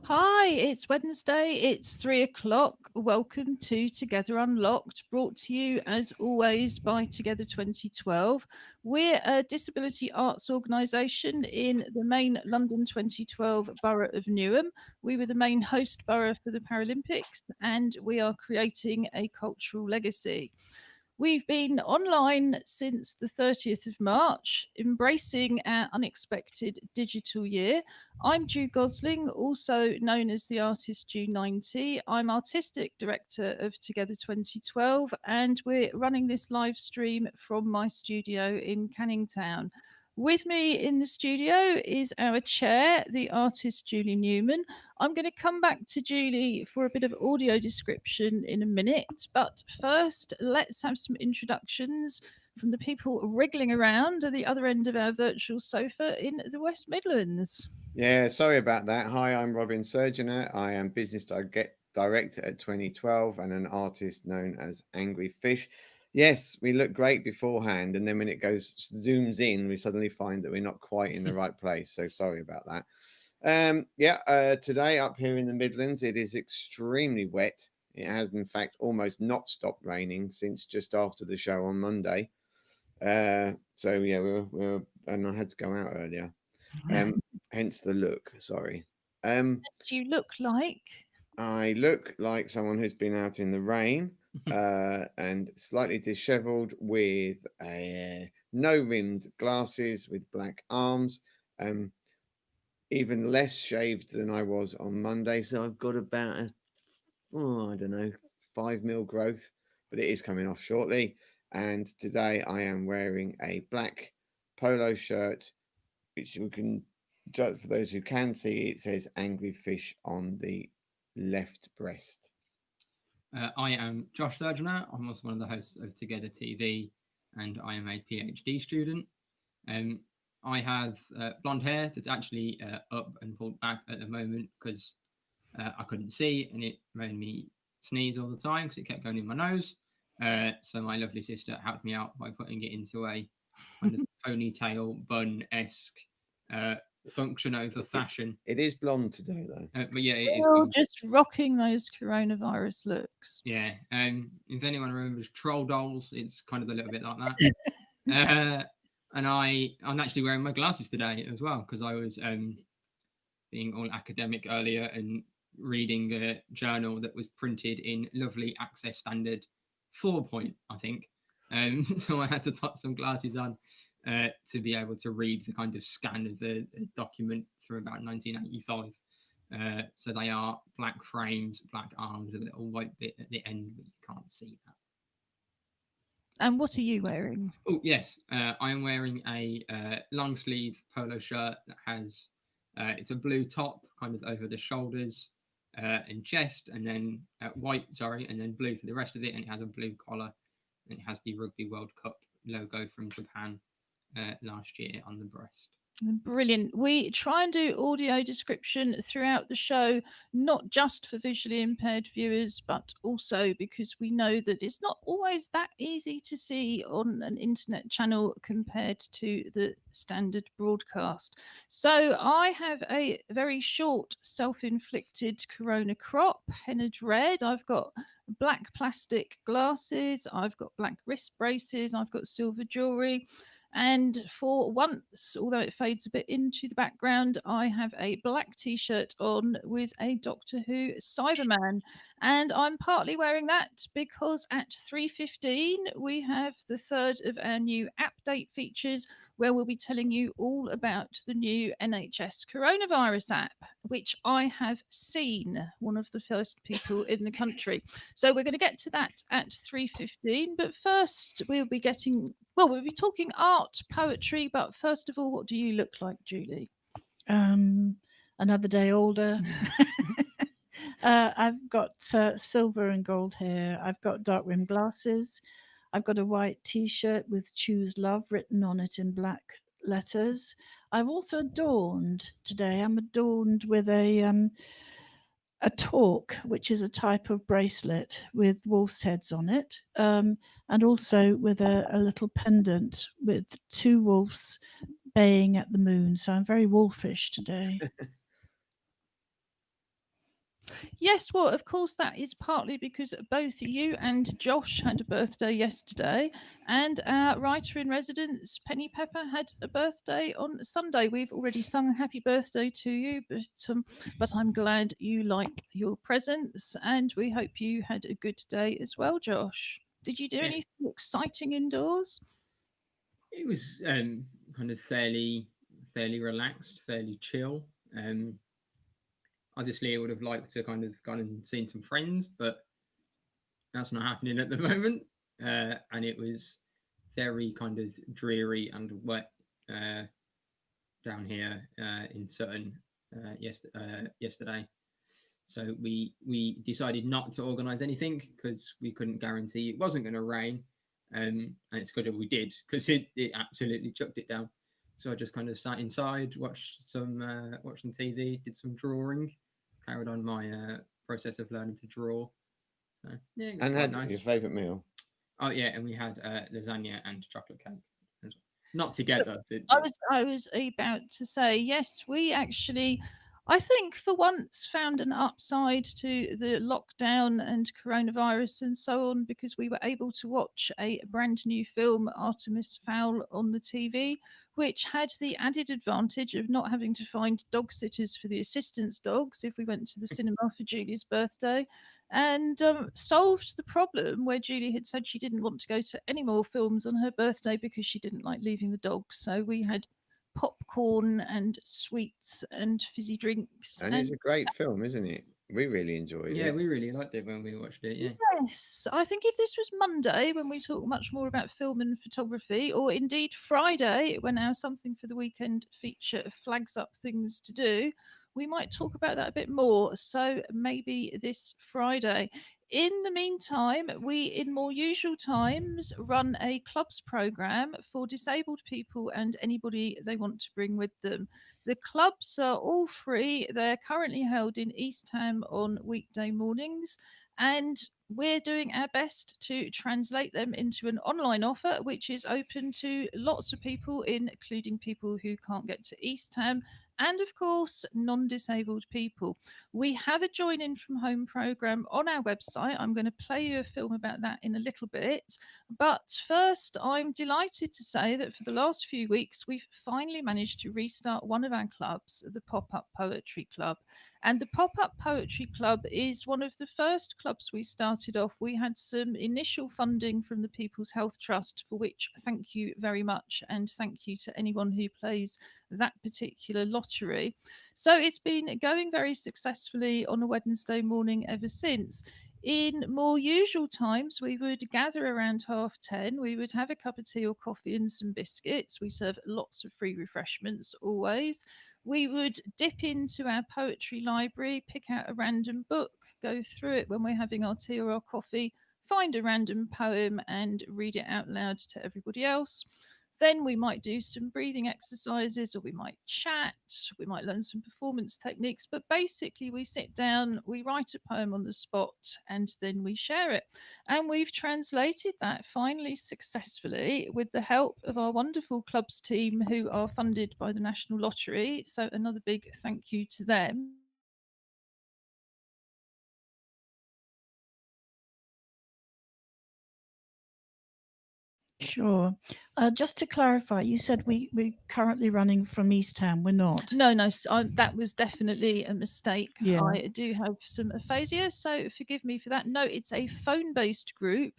Hi, it's Wednesday. It's 3 o'clock. Welcome to Together Unlocked, brought to you as always by Together 2012. We're a disability arts organisation in the main London 2012 borough of Newham. We were the main host borough for the Paralympics, and we are creating a cultural legacy. We've been online since the 30th of March, embracing our unexpected digital year. I'm Ju Gosling, also known as the artist Ju90. I'm artistic director of Together 2012, and we're running this live stream from my studio in Canning Town. With me in the studio is our chair, the artist Julie Newman. I'm going to come back to Julie for a bit of audio description in a minute, but first, let's have some introductions from the people wriggling around at the other end of our virtual sofa in the West Midlands. Yeah, sorry about that. Hi, I'm Robin Surgener. I am business director at 2012 and an artist known as Angry Fish. Yes, we look great beforehand, and then when it zooms in, we suddenly find that we're not quite in the right place. So sorry about that. Today up here in the Midlands, it is extremely wet. It has, in fact, almost not stopped raining since just after the show on Monday. And I had to go out earlier. Hence the look. Sorry. Do you look like? I look like someone who's been out in the rain, and slightly dishevelled, with no rimmed glasses, with black arms. Even less shaved than I was on Monday. So I've got about I don't know, 5 mil growth, but it is coming off shortly. And today I am wearing a black polo shirt, which we can, for those who can see, it says Angry Fish on the left breast. I am Josh Surgener. I'm also one of the hosts of Together TV, and I am a PhD student. I have blonde hair that's actually up and pulled back at the moment because I couldn't see, and it made me sneeze all the time because it kept going in my nose. So my lovely sister helped me out by putting it into a kind of ponytail bun-esque function over fashion. It is blonde today, though. But yeah, it is blonde. Just rocking those coronavirus looks. Yeah. If anyone remembers Troll Dolls, it's kind of a little bit like that. And I'm actually wearing my glasses today as well because I was being all academic earlier and reading a journal that was printed in lovely Access Standard 4 point, I think. So I had to put some glasses on to be able to read the kind of scan of the document from about 1985. So they are black frames, black arms with a little white bit at the end, but you can't see that. And what are you wearing? Oh, yes. I am wearing a long sleeve polo shirt that has, it's a blue top kind of over the shoulders and chest, and then white, and then blue for the rest of it. And it has a blue collar, and it has the Rugby World Cup logo from Japan last year on the breast. Brilliant. We try and do audio description throughout the show, not just for visually impaired viewers, but also because we know that it's not always that easy to see on an internet channel compared to the standard broadcast. So I have a very short self-inflicted corona crop, henna'd red. I've got black plastic glasses, I've got black wrist braces, I've got silver jewelry. And for once, although it fades a bit into the background, I have a black t-shirt on with a Doctor Who Cyberman. And I'm partly wearing that because at 3:15 we have the third of our new update features where we'll be telling you all about the new NHS coronavirus app, which I have seen, one of the first people in the country. So we're going to get to that at 3:15. But first, we'll be talking art, poetry. But first of all, what do you look like, Julie? Another day older. I've got silver and gold hair. I've got dark rimmed glasses. I've got a white t-shirt with "Choose Love" written on it in black letters. I've also adorned today. I'm adorned with a torque, which is a type of bracelet with wolf's heads on it, and also with a little pendant with two wolves baying at the moon. So I'm very wolfish today. Yes, well, of course, that is partly because both you and Josh had a birthday yesterday, and our writer in residence, Penny Pepper, had a birthday on Sunday. We've already sung happy birthday to you, but I'm glad you like your presents, and we hope you had a good day as well, Josh. Did you do Yeah, anything exciting indoors? it was kind of fairly relaxed, fairly chill. Um, Obviously, I would have liked to kind of gone and seen some friends, but that's not happening at the moment. And it was very kind of dreary and wet uh, down here in Sutton yesterday. So we decided not to organise anything because we couldn't guarantee it wasn't going to rain, and it's good that we did because it absolutely chucked it down. So I just kind of sat inside, watched some TV, did some drawing, carried on my process of learning to draw. So yeah, it was And quite had nice. your favourite meal. Oh yeah, and we had lasagna and chocolate cake as well. Not together. I was about to say yes. We actually, I think, for once found an upside to the lockdown and coronavirus and so on because we were able to watch a brand new film, Artemis Fowl, on the TV, which had the added advantage of not having to find dog sitters for the assistance dogs if we went to the cinema for Julie's birthday, and solved the problem where Julie had said she didn't want to go to any more films on her birthday because she didn't like leaving the dogs. So we had popcorn and sweets and fizzy drinks. And it's And a great film, isn't it? We really enjoyed Yeah, it. we really liked it when we watched it. Yeah. yes, I think if this was Monday when we talk much more about film and photography, or indeed Friday when our Something for the Weekend feature flags up things to do, we might talk about that a bit more. So maybe this Friday. In the meantime, we, in more usual times, run a clubs program for disabled people and anybody they want to bring with them. The clubs are all free. They're currently held in East Ham on weekday mornings, and we're doing our best to translate them into an online offer which is open to lots of people, including people who can't get to East Ham and, of course, non disabled people. We have a join in from home program on our website. I'm going to play you a film about that in a little bit. But first, I'm delighted to say that for the last few weeks, we've finally managed to restart one of our clubs, the Pop Up Poetry Club. And the Pop Up Poetry Club is one of the first clubs we started off. We had some initial funding from the People's Health Trust, for which thank you very much. And thank you to anyone who plays that particular lottery. So it's been going very successfully on a Wednesday morning ever since. In more usual times, we would gather around 10:30. We would have a cup of tea or coffee and some biscuits. We serve lots of free refreshments always. We would dip into our poetry library, pick out a random book, go through it when we're having our tea or our coffee, find a random poem and read it out loud to everybody else. Then we might do some breathing exercises, or we might chat, we might learn some performance techniques. But basically, we sit down, we write a poem on the spot, and then we share it. And we've translated that finally successfully with the help of our wonderful clubs team who are funded by the National Lottery. So, another big thank you to them. Sure. Just to clarify, you said we're currently running from East Ham. We're not. No, that was definitely a mistake. Yeah. I do have some aphasia, so forgive me for that. No, it's a phone-based group,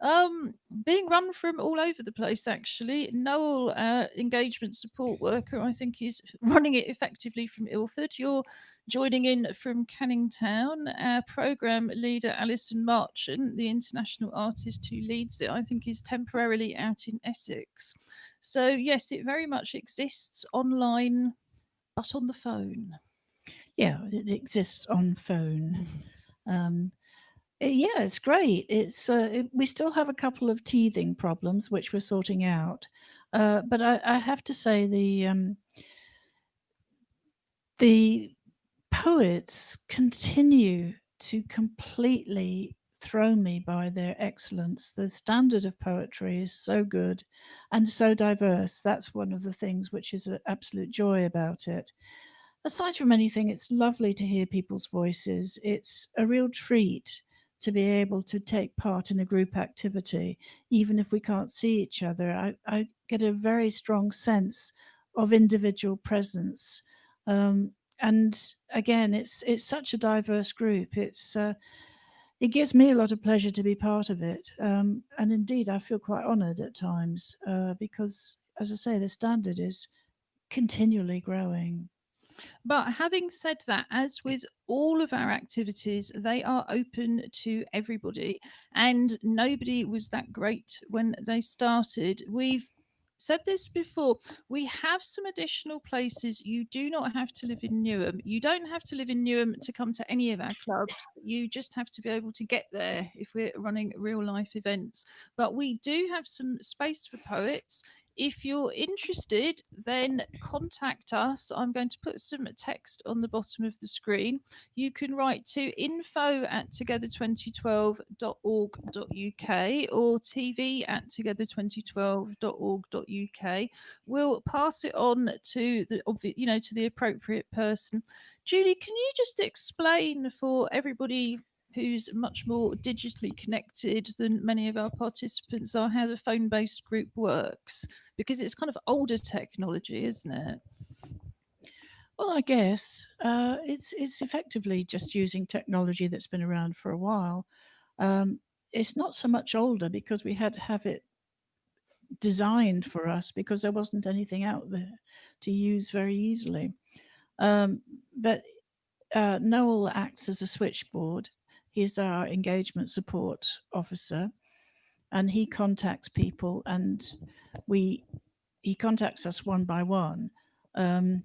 being run from all over the place. Actually, Noel, engagement support worker, I think, is running it effectively from Ilford. You're joining in from Canning Town. Our program leader, Alison Marchant, the international artist who leads it, I think, is temporarily out in Essex. So yes, it very much exists online, but on the phone. Yeah, it exists on phone. Yeah, it's great. We still have a couple of teething problems which we're sorting out, but I have to say the poets continue to completely throw me by their excellence. The standard of poetry is so good and so diverse. That's one of the things which is an absolute joy about it. aside from anything, it's lovely to hear people's voices. It's a real treat to be able to take part in a group activity, even if we can't see each other. I get a very strong sense of individual presence. Um, and again, it's such a diverse group. It gives me a lot of pleasure to be part of it. And indeed, I feel quite honoured at times because, as I say, the standard is continually growing. But having said that, as with all of our activities, they are open to everybody, and nobody was that great when they started. We've said this before. We have some additional places. You do not have to live in Newham. You don't have to live in Newham to come to any of our clubs. You just have to be able to get there if we're running real life events. But we do have some space for poets. If you're interested, then contact us. I'm going to put some text on the bottom of the screen. You can write to info@together2012.org.uk or tv@together2012.org.uk. We'll pass it on to to the appropriate person. Julie, can you just explain for everybody who's much more digitally connected than many of our participants are how the phone-based group works? Because it's kind of older technology, isn't it? Well, I guess it's effectively just using technology that's been around for a while. It's not so much older because we had to have it designed for us because there wasn't anything out there to use very easily. But Noel acts as a switchboard. He's our engagement support officer, and he contacts people, and he contacts us one by one. And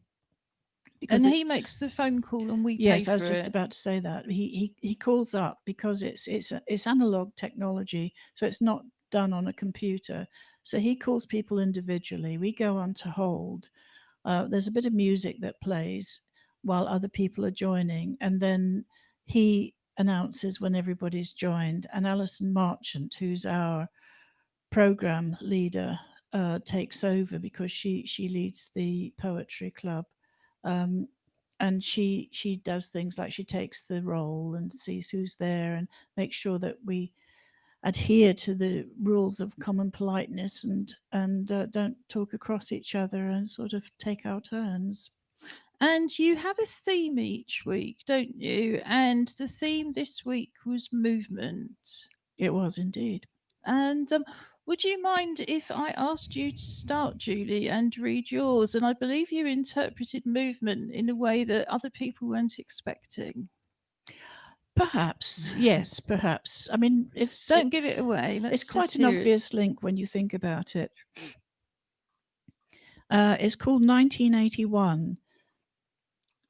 he makes the phone call, and we yes, pay I was for just it. about to say that he calls up because it's analog technology, so it's not done on a computer. So he calls people individually. We go on to hold. There's a bit of music that plays while other people are joining, and then he announces when everybody's joined. And Alison Marchant, who's our program leader, takes over because she leads the poetry club. And she does things like she takes the roll and sees who's there and makes sure that we adhere to the rules of common politeness and don't talk across each other and sort of take our turns. And you have a theme each week, don't you? And the theme this week was movement. It was indeed. And would you mind if I asked you to start, Julie, and read yours? And I believe you interpreted movement in a way that other people weren't expecting. Perhaps, yes, perhaps. I mean, Don't give it away. It's quite an obvious link when you think about it. It's called 1981.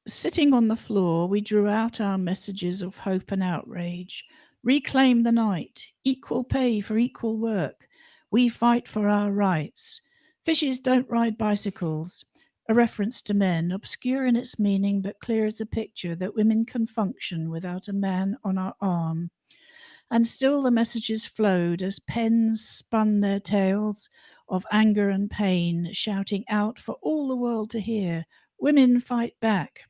Sitting on the floor, we drew out our messages of hope and outrage. Reclaim the night, equal pay for equal work. We fight for our rights. Fishes don't ride bicycles. A reference to men, obscure in its meaning but clear as a picture that women can function without a man on our arm. And still the messages flowed as pens spun their tales of anger and pain, shouting out for all the world to hear, women fight back.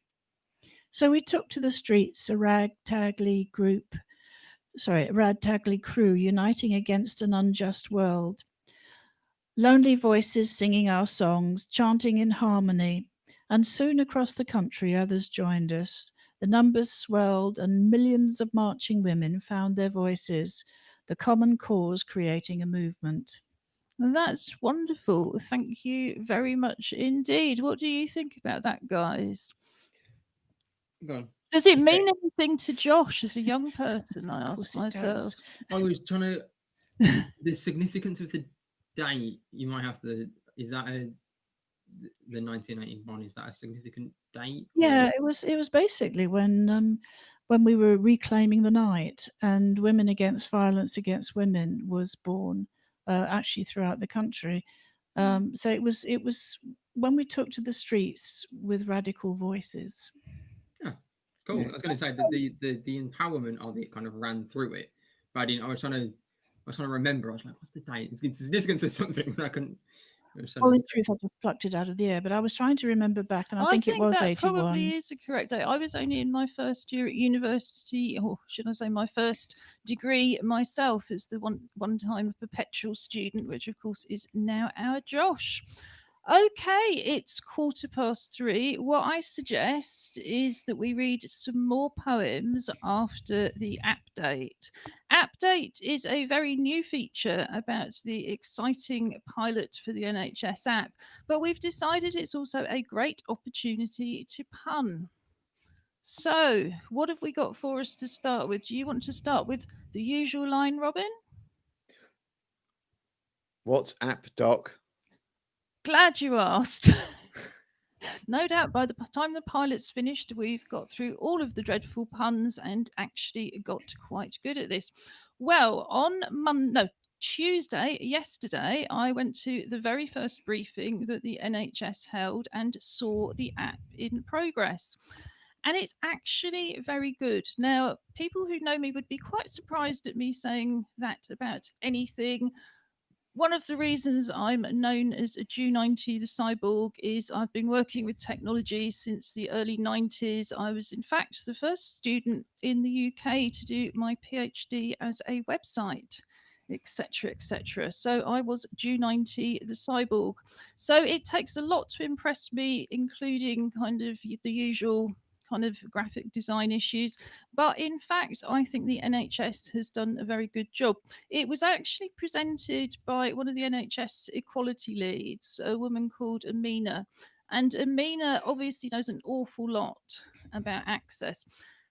So we took to the streets, a ragtagly crew uniting against an unjust world. Lonely voices singing our songs, chanting in harmony, and soon across the country others joined us. The numbers swelled, and millions of marching women found their voices, the common cause creating a movement. That's wonderful. Thank you very much indeed. What do you think about that, guys? Go on. Does it mean anything to Josh as a young person? I Of ask course it myself. does. I was trying to. The significance of the date, you might have to. Is that the 1981? Is that a significant date? Yeah, it was basically when we were reclaiming the night, and Women Against Violence Against Women was born, actually throughout the country. So it was when we took to the streets with radical voices. Cool. Yeah. I was going to say that the empowerment of it kind of ran through it, but I didn't. I was trying to remember. I was like, what's the date? It's significant for something, but I couldn't Well, in truth, I just plucked it out of the air, but I was trying to remember back, and I think it was that 81. probably is a correct date. I was only in my first year at university, or should I say my first degree myself, as the one-time perpetual student, which of course is now our Josh. Okay, it's 3:15. What I suggest is that we read some more poems after the update. Update is a very new feature about the exciting pilot for the NHS app, but we've decided it's also a great opportunity to pun. So, what have we got for us to start with? Do you want to start with the usual line, Robin? What's app, Doc? Glad you asked. No doubt by the time the pilot's finished, we've got through all of the dreadful puns and actually got quite good at this. Well, on Tuesday, yesterday, I went to the very first briefing that the NHS held and saw the app in progress. And it's actually very good. Now, people who know me would be quite surprised at me saying that about anything. One of the reasons I'm known as a Jew90 the cyborg is I've been working with technology since the early 90s. I was, in fact, the first student in the UK to do my PhD as a website, etc., etc. So I was Jew90 the cyborg. So it takes a lot to impress me, including kind of the usual kind of graphic design issues. But in fact, I think the NHS has done a very good job. It was actually presented by one of the NHS equality leads, a woman called Amina. And Amina obviously knows an awful lot about access.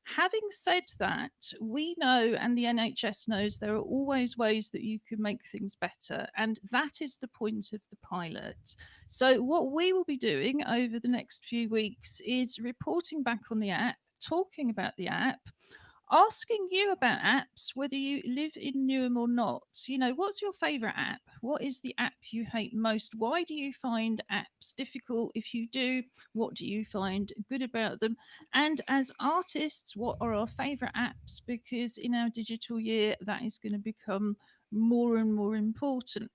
Having said that, we know, and the NHS knows, there are always ways that you can make things better. And that is the point of the pilot. So, what we will be doing over the next few weeks is reporting back on the app, talking about the app, asking you about apps, whether you live in Newham or not. You know, what's your favorite app? What is the app you hate most? Why do you find apps difficult? If you do, what do you find good about them? And as artists, what are our favorite apps? Because in our digital year, that is going to become more and more important.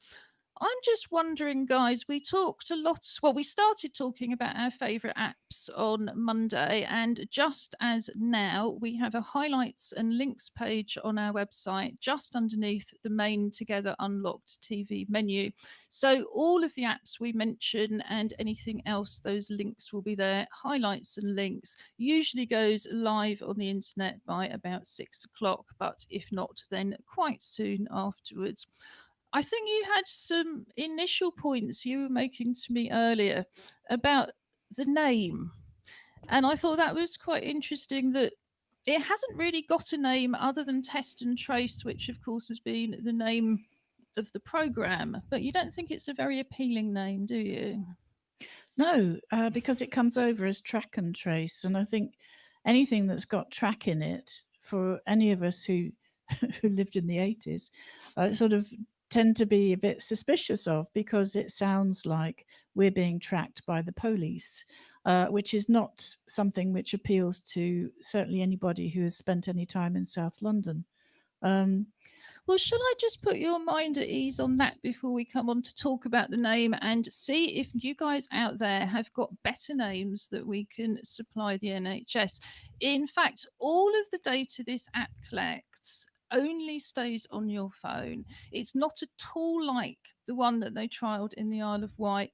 I'm just wondering, guys, we talked a lot. Well, we started talking about our favourite apps on Monday, and just as now, we have a highlights and links page on our website just underneath the main Together Unlocked TV menu. So, all of the apps we mention and anything else, those links will be there. Highlights and links usually goes live on the internet by about 6 o'clock, but if not, then quite soon afterwards. I think you had some initial points you were making to me earlier about the name. And I thought that was quite interesting that it hasn't really got a name other than Test and Trace, which of course has been the name of the program. But you don't think it's a very appealing name, do you? No, because it comes over as track and trace. And I think anything that's got track in it, for any of us who who lived in the 80s, sort of tend to be a bit suspicious of, because it sounds like we're being tracked by the police, which is not something which appeals to certainly anybody who has spent any time in South London. Well, shall I just put your mind at ease on that before we come on to talk about the name and see if you guys out there have got better names that we can supply the NHS? In fact, all of the data this app collects only stays on your phone. It's not at all like the one that they trialed in the Isle of Wight.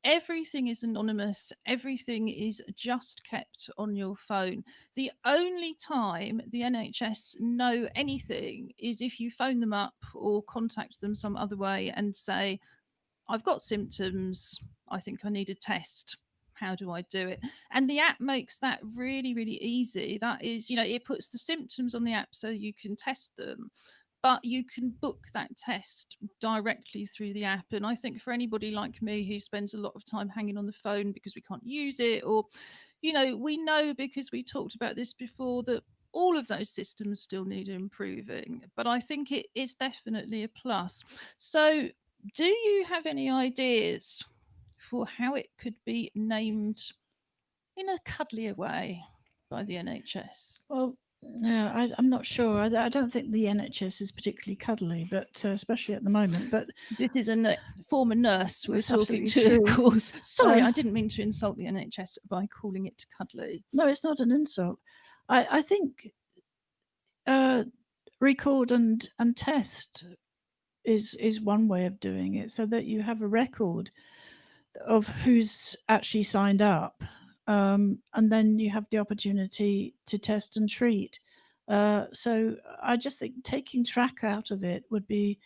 Everything is anonymous. Everything is just kept on your phone. The only time the NHS know anything is if you phone them up or contact them some other way and say, I've got symptoms. I think I need a test. How do I do it? And the app makes that really, really easy. That is, it puts the symptoms on the app so you can test them, but you can book that test directly through the app. And I think for anybody like me who spends a lot of time hanging on the phone because we can't use it, or, we know because we talked about this before that all of those systems still need improving. But I think it is definitely a plus. So, do you have any ideas for how it could be named in a cuddlier way by the NHS? Well, Yeah, I'm not sure. I don't think the NHS is particularly cuddly, but especially at the moment. But This is a former nurse we're That's talking absolutely to, of true. course. Sorry, Uh, I didn't mean to insult the NHS by calling it cuddly. no, it's not an insult. I think record and test is one way of doing it, so that you have a record of who's actually signed up, and then you have the opportunity to test and treat. So I just think taking track out of it would be,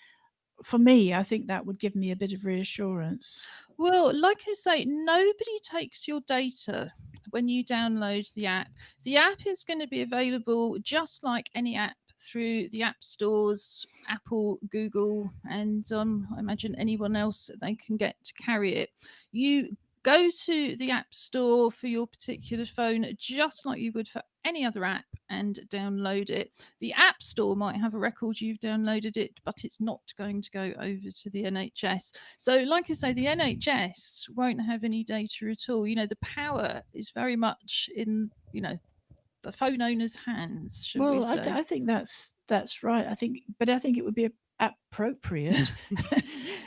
for me, I think that would give me a bit of reassurance. Well, like I say, nobody takes your data when you download the app. The app is going to be available just like any app through the app stores, Apple, Google, and I imagine anyone else that they can get to carry it. You go to the app store for your particular phone just like you would for any other app and download it. The app store might have a record you've downloaded it, but it's not going to go over to the NHS. So, like I say, the NHS won't have any data at all. The power is very much in, the phone owner's hands, shall we Well, say. I think that's right. But I think it would be appropriate.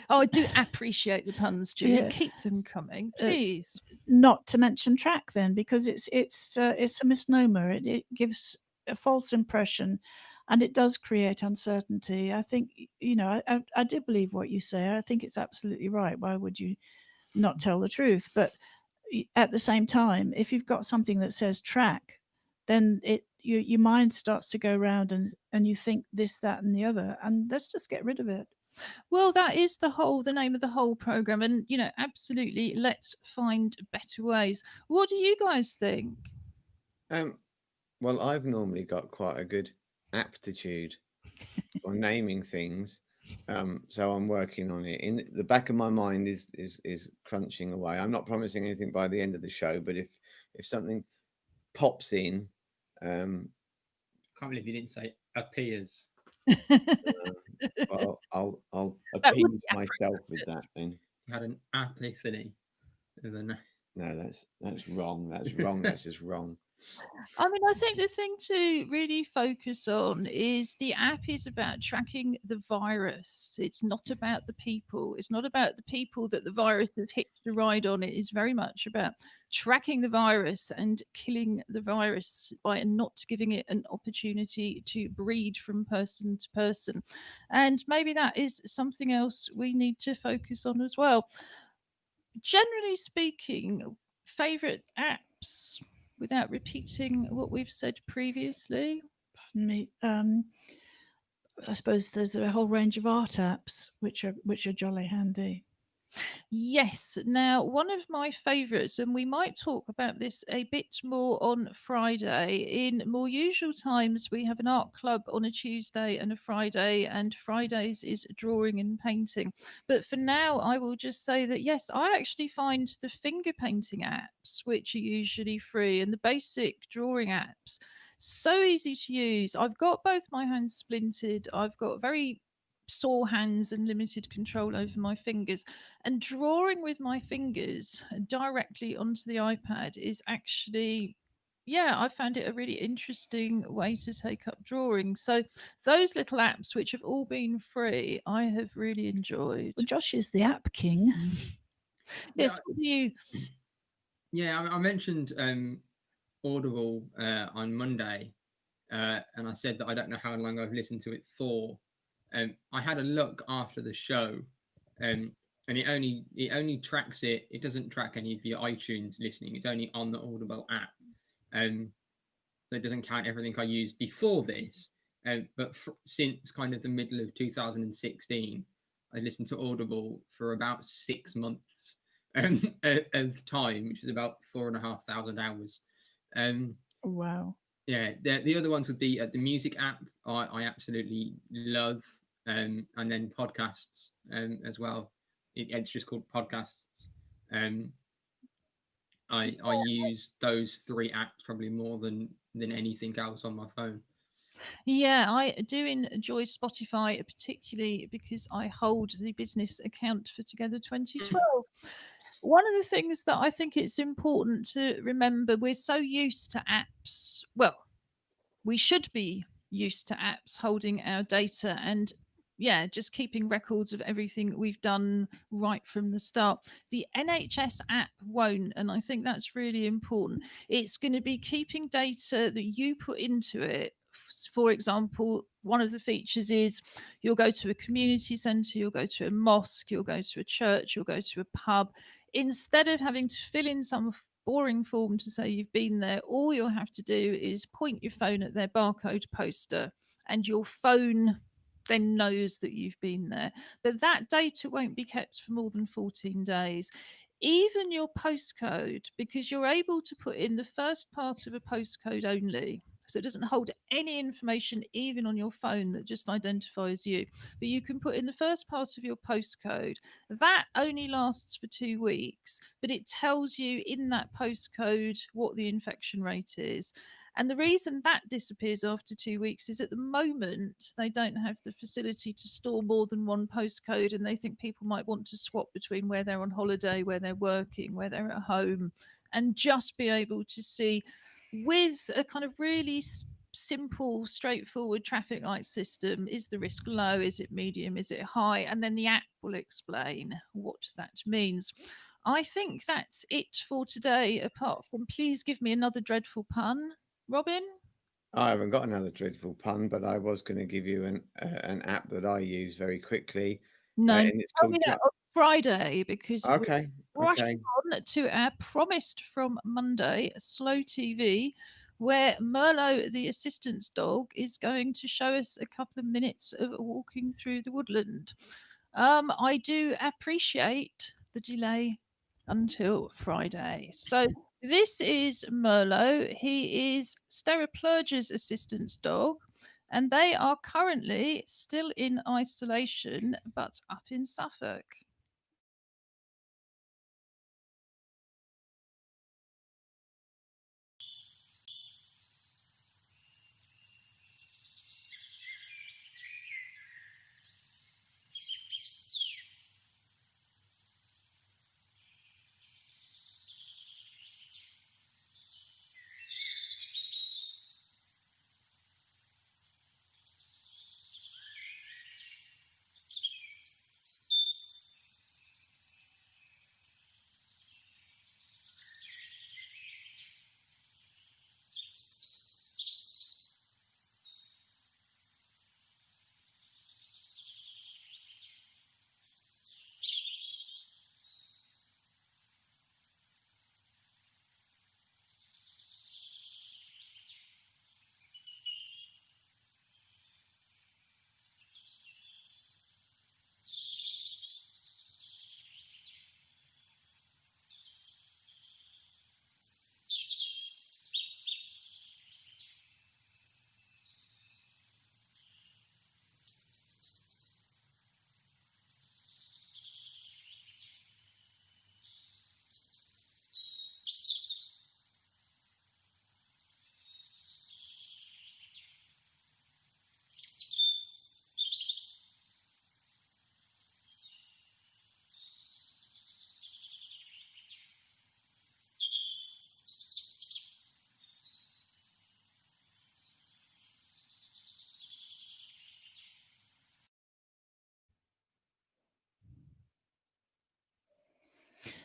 Oh, I do appreciate the puns, Julie. Yeah. Keep them coming, Uh, please. Not to mention track then, because it's a misnomer. It gives a false impression, and it does create uncertainty. I think I do believe what you say. I think it's absolutely right. Why would you not tell the truth? But at the same time, if you've got something that says track, then your mind starts to go around and you think this, that, and the other, and let's just get rid of it. Well, that is the name of the whole program, and absolutely, let's find better ways. What do you guys think? Well, I've normally got quite a good aptitude for naming things. So I'm working on it. In the back of my mind is crunching away. I'm not promising anything by the end of the show, but if something pops in, Can't believe you didn't say appears. well, I'll That would appease be myself with that then. You had an epiphany. No, that's wrong. That's wrong. That's just wrong. I mean, I think the thing to really focus on is the app is about tracking the virus. It's not about the people. It's not about the people that the virus has hitched a ride on. It is very much about tracking the virus and killing the virus by not giving it an opportunity to breed from person to person. And maybe that is something else we need to focus on as well. Generally speaking, favorite apps, without repeating what we've said previously. Pardon me. I suppose there's a whole range of art apps which are jolly handy. Yes. Now, one of my favourites, and we might talk about this a bit more on Friday. In more usual times, we have an art club on a Tuesday and a Friday, and Fridays is drawing and painting. But for now, I will just say that yes, I actually find the finger painting apps, which are usually free, and the basic drawing apps so easy to use. I've got both my hands splintered, I've got very sore hands and limited control over my fingers, and drawing with my fingers directly onto the iPad is actually, yeah, I found it a really interesting way to take up drawing. So those little apps, which have all been free, I have really enjoyed. Well, Josh is the app king. Yes, what do you? Yeah, I mentioned Audible on Monday, and I said that I don't know how long I've listened to it for. I had a look after the show, and it only tracks it. It doesn't track any of your iTunes listening. It's only on the Audible app, so it doesn't count everything I used before this. But since kind of the middle of 2016, I listened to Audible for about 6 months of time, which is about 4,500 hours. Wow. Yeah, the other ones would be the music app. I absolutely love, and then podcasts as well. It's just called Podcasts. I use those 3 apps probably more than anything else on my phone. Yeah, I do enjoy Spotify, particularly because I hold the business account for Together 2012. One of the things that I think it's important to remember, we're so used to apps. Well, we should be used to apps holding our data and just keeping records of everything we've done right from the start. The NHS app won't, and I think that's really important. It's going to be keeping data that you put into it. For example, one of the features is you'll go to a community centre, you'll go to a mosque, you'll go to a church, you'll go to a pub. Instead of having to fill in some boring form to say you've been there, all you'll have to do is point your phone at their barcode poster, and your phone then knows that you've been there. But that data won't be kept for more than 14 days. Even your postcode, because you're able to put in the first part of a postcode only. So it doesn't hold any information, even on your phone, that just identifies you. But you can put in the first part of your postcode. That only lasts for 2 weeks, but it tells you in that postcode what the infection rate is. And the reason that disappears after 2 weeks is at the moment they don't have the facility to store more than one postcode, and they think people might want to swap between where they're on holiday, where they're working, where they're at home, and just be able to see with a kind of really simple, straightforward traffic light system. Is the risk low? Is it medium? Is it high? And then the app will explain what that means. I think that's it for today, apart from please give me another dreadful pun. Robin? I haven't got another dreadful pun, but I was going to give you an app that I use very quickly. No, and it's tell called me that on Friday, because we're Okay. rushing on to our promised from Monday Slow TV, where Merlot, the assistant's dog, is going to show us a couple of minutes of walking through the woodland. I do appreciate the delay until Friday. So this is Merlot. He is Steroplurger's assistant's dog, and they are currently still in isolation, but up in Suffolk.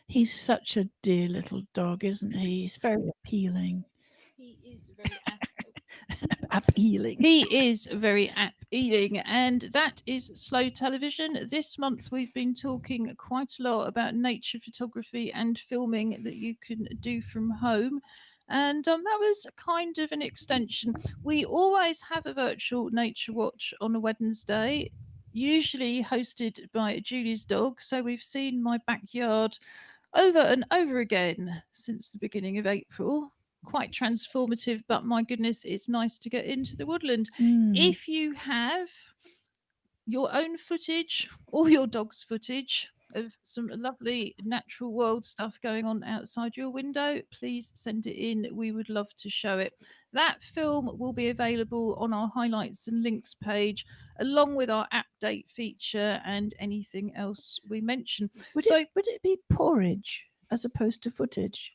He's such a dear little dog, isn't he? He's very appealing. He is very Appealing. He is very appealing, and that is Slow Television. This month we've been talking quite a lot about nature photography and filming that you can do from home. And that was kind of an extension. We always have a virtual nature watch on a Wednesday, usually hosted by Julie's dog. So we've seen my backyard over and over again since the beginning of April. Quite transformative, but my goodness, it's nice to get into the woodland. If you have your own footage or your dog's footage of some lovely natural world stuff going on outside your window, please send it in. We would love to show it. That film will be available on our highlights and links page, along with our app date feature and anything else we mention. Would it be porridge as opposed to footage?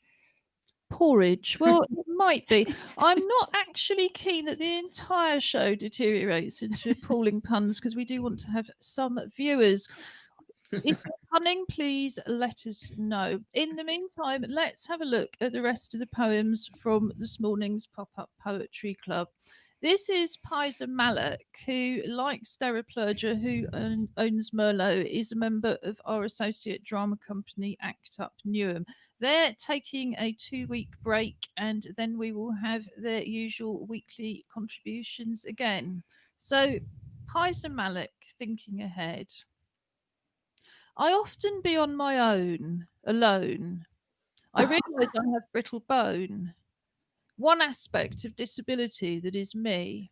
Porridge. Well, it might be. I'm not actually keen that the entire show deteriorates into appalling puns because we do want to have some viewers. If you're punning, please let us know. In the meantime, let's have a look at the rest of the poems from this morning's Pop Up Poetry Club. This is Pizer Malik, who, like Steraplergia, who owns Merlot, is a member of our associate drama company, Act Up Newham. They're taking a 2-week break, and then we will have their usual weekly contributions again. So, Pizer Malik, thinking ahead. I often be on my own, alone. I realise I have brittle bone, one aspect of disability that is me.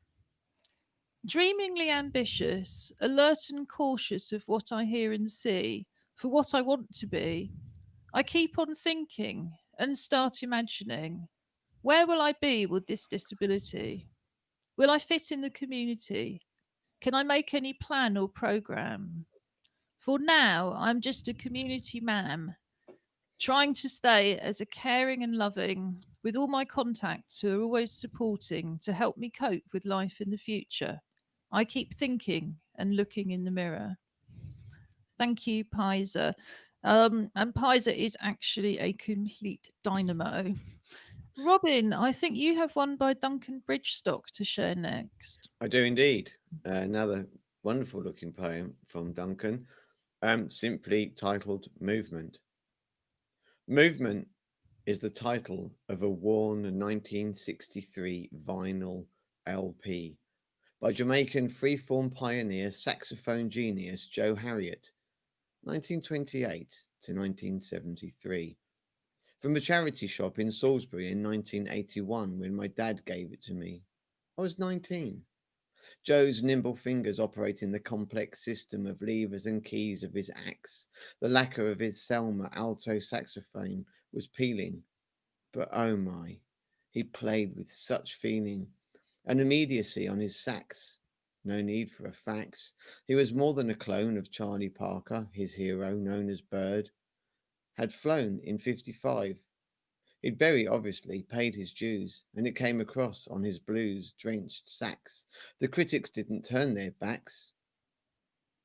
Dreamingly ambitious, alert and cautious of what I hear and see, for what I want to be, I keep on thinking and start imagining. Where will I be with this disability? Will I fit in the community? Can I make any plan or program? For now, I'm just a community ma'am, trying to stay as a caring and loving, with all my contacts who are always supporting to help me cope with life in the future. I keep thinking and looking in the mirror. Thank you, Pizer. And Pizer is actually a complete dynamo. Robin, I think you have one by Duncan Bridgestock to share next. I do indeed. Another wonderful looking poem from Duncan, simply titled Movement. Movement is the title of a worn 1963 vinyl LP by Jamaican freeform pioneer saxophone genius Joe Harriott, 1928 to 1973. From a charity shop in Salisbury in 1981 when my dad gave it to me. I was 19. Joe's nimble fingers operating the complex system of levers and keys of his axe. The lacquer of his Selma alto saxophone was peeling. But oh my, he played with such feeling. An immediacy on his sax. No need for a fax. He was more than a clone of Charlie Parker, his hero known as Bird. Had flown in 55. He'd very obviously paid his dues, and it came across on his blues-drenched sax. The critics didn't turn their backs.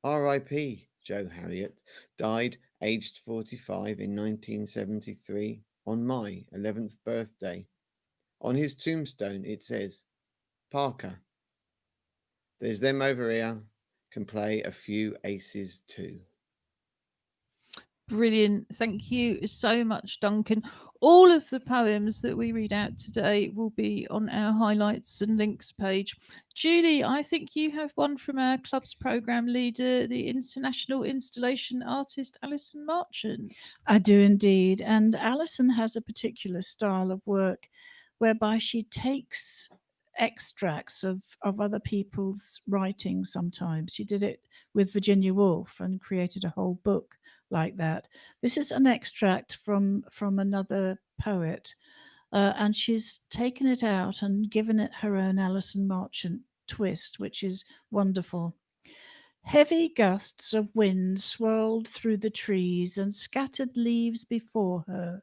R.I.P. Joe Harriott died aged 45 in 1973 on my 11th birthday. On his tombstone it says, Parker, there's them over here, can play a few aces too. Brilliant. Thank you so much, Duncan. All of the poems that we read out today will be on our highlights and links page. Julie, I think you have one from our club's programme leader, the international installation artist Alison Marchant. I do indeed. And Alison has a particular style of work whereby she takes extracts of other people's writing sometimes. She did it with Virginia Woolf and created a whole book like that. This is an extract from another poet, and she's taken it out and given it her own Alison Marchant twist, which is wonderful. Heavy gusts of wind swirled through the trees and scattered leaves before her.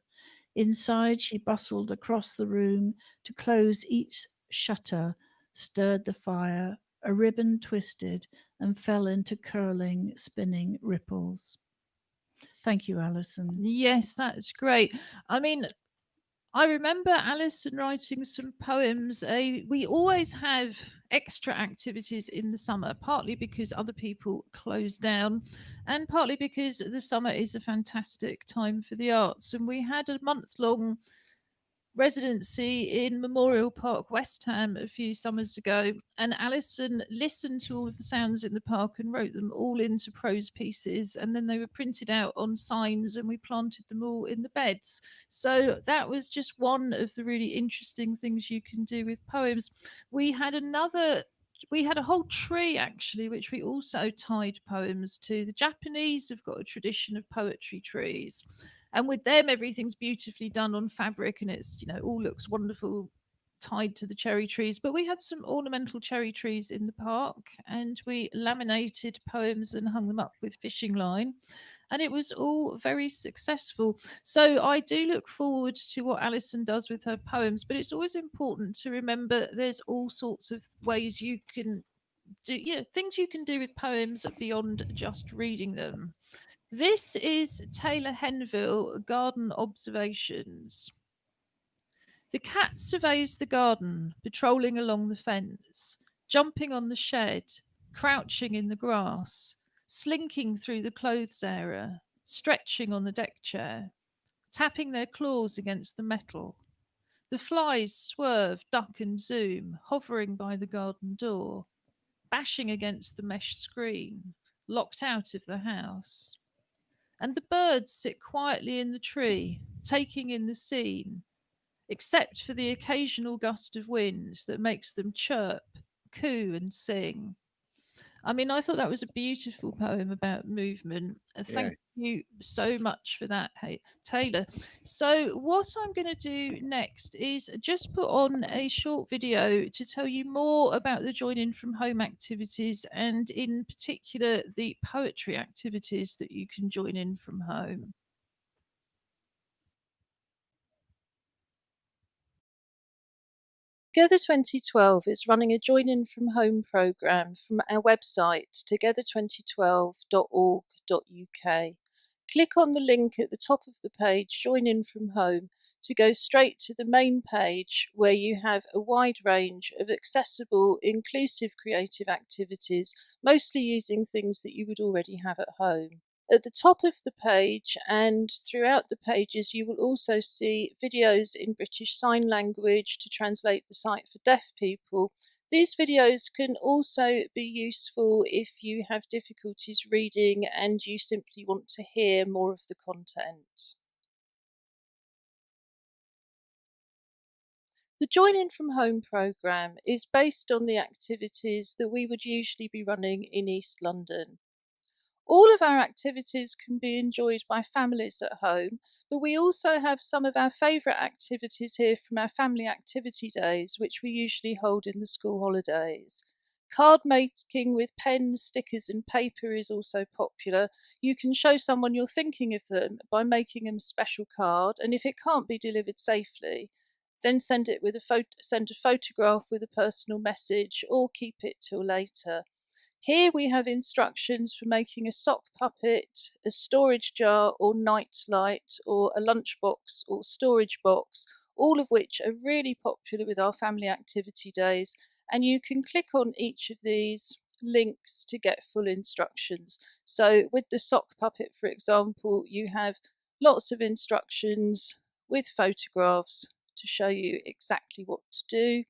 Inside, she bustled across the room to close each shutter, stirred the fire, a ribbon twisted and fell into curling, spinning ripples. Thank you, Alison. Yes, that's great. I mean, I remember Alison writing some poems. We always have extra activities in the summer, partly because other people close down and partly because the summer is a fantastic time for the arts. And we had a month-long residency in Memorial Park, West Ham, a few summers ago, and Alison listened to all of the sounds in the park and wrote them all into prose pieces, and then they were printed out on signs and we planted them all in the beds. So that was just one of the really interesting things you can do with poems. We had a whole tree actually, which we also tied poems to. The Japanese have got a tradition of poetry trees. And with them, everything's beautifully done on fabric and it's, all looks wonderful tied to the cherry trees. But we had some ornamental cherry trees in the park and we laminated poems and hung them up with fishing line. and it was all very successful. So I do look forward to what Alison does with her poems, but it's always important to remember there's all sorts of ways you can do, things you can do with poems beyond just reading them. This is Taylor Henville, Garden Observations. The cat surveys the garden, patrolling along the fence, jumping on the shed, crouching in the grass, slinking through the clothes area, stretching on the deck chair, tapping their claws against the metal. The flies swerve, duck, and zoom, hovering by the garden door, bashing against the mesh screen, locked out of the house. And the birds sit quietly in the tree, taking in the scene, except for the occasional gust of wind that makes them chirp, coo, and sing. I mean, I thought that was a beautiful poem about movement. Thank you so much for that, Taylor. So, what I'm going to do next is just put on a short video to tell you more about the Join In From Home activities, and in particular, the poetry activities that you can join in from home. Together 2012 is running a Join In From Home programme from our website, together2012.org.uk. Click on the link at the top of the page, Join In From Home, to go straight to the main page where you have a wide range of accessible, inclusive creative activities, mostly using things that you would already have at home. At the top of the page and throughout the pages, you will also see videos in British Sign Language to translate the site for deaf people. These videos can also be useful if you have difficulties reading and you simply want to hear more of the content. The Join In From Home programme is based on the activities that we would usually be running in East London. All of our activities can be enjoyed by families at home, but we also have some of our favourite activities here from our family activity days, which we usually hold in the school holidays. Card making with pens, stickers and paper is also popular. You can show someone you're thinking of them by making them a special card, and if it can't be delivered safely, then send a photograph with a personal message or keep it till later. Here we have instructions for making a sock puppet, a storage jar or night light, or a lunchbox or storage box, all of which are really popular with our family activity days. And you can click on each of these links to get full instructions. So with the sock puppet, for example, you have lots of instructions with photographs to show you exactly what to do.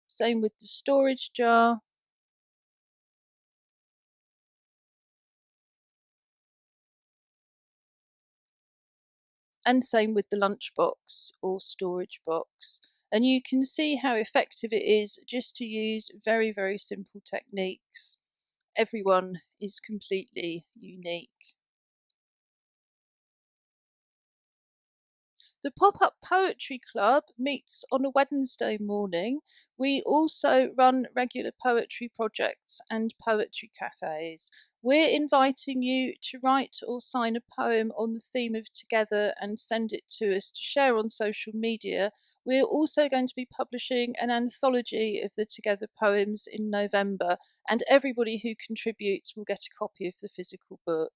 Same with the storage jar. And same with the lunchbox or storage box. And you can see how effective it is just to use very, very simple techniques. Everyone is completely unique. The Pop-Up Poetry Club meets on a Wednesday morning. We also run regular poetry projects and poetry cafes. We're inviting you to write or sign a poem on the theme of Together and send it to us to share on social media. We're also going to be publishing an anthology of the Together poems in November, and everybody who contributes will get a copy of the physical book.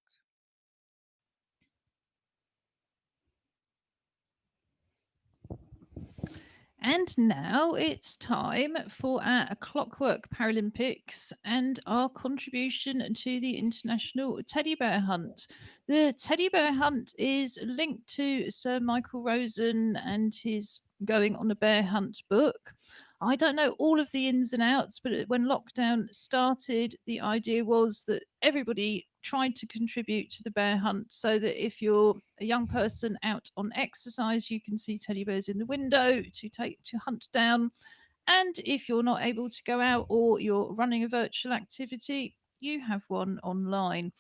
And now it's time for our Clockwork Paralympics and our contribution to the International Teddy Bear Hunt. The Teddy Bear Hunt is linked to Sir Michael Rosen and his Going on a Bear Hunt book. I don't know all of the ins and outs, but when lockdown started, the idea was that everybody tried to contribute to the bear hunt, so that if you're a young person out on exercise, you can see teddy bears in the window to hunt down. And if you're not able to go out or you're running a virtual activity, you have one online.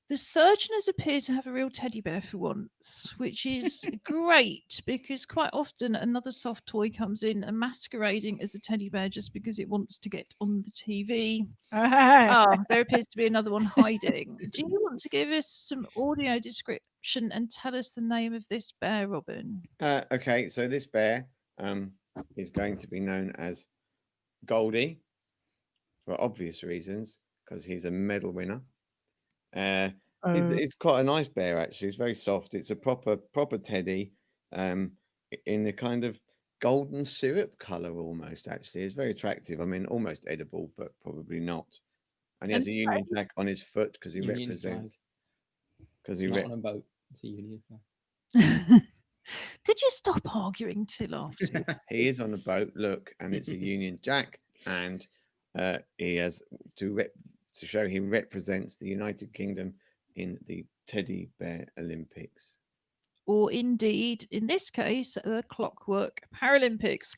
The surgeoners appear to have a real teddy bear for once, which is great because quite often another soft toy comes in and masquerading as a teddy bear just because it wants to get on the TV. There appears to be another one hiding. Do you want to give us some audio description and tell us the name of this bear, Robin? Okay, so this bear is going to be known as Goldie for obvious reasons because he's a medal winner. It's quite a nice bear actually. It's very soft. It's a proper teddy, in a kind of golden syrup color almost. Actually, it's very attractive. I mean, almost edible, but probably not. And he has a Union Jack on his foot because he Union represents. Because It's he not on a boat. It's a Union flag. Could you stop arguing till after? he is on a boat. Look, and it's a Union Jack, and he has to show he represents the United Kingdom in the Teddy Bear Olympics. Or indeed, in this case, the Clockwork Paralympics.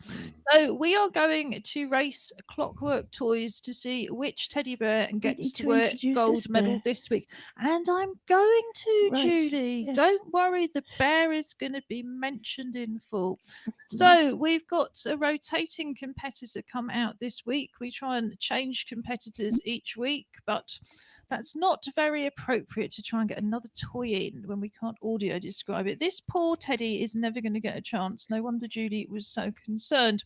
So we are going to race Clockwork Toys to see which teddy bear gets need to to wear introduce gold this medal bear. this week. And I'm going to, Right, Julie. yes. Don't worry, the bear is going to be mentioned in full. Excellent. So we've got a rotating competitor come out this week. We try and change competitors each week, but that's not very appropriate to try and get another toy in when we can't audio describe it. This poor teddy is never going to get a chance. No wonder Julie was so concerned.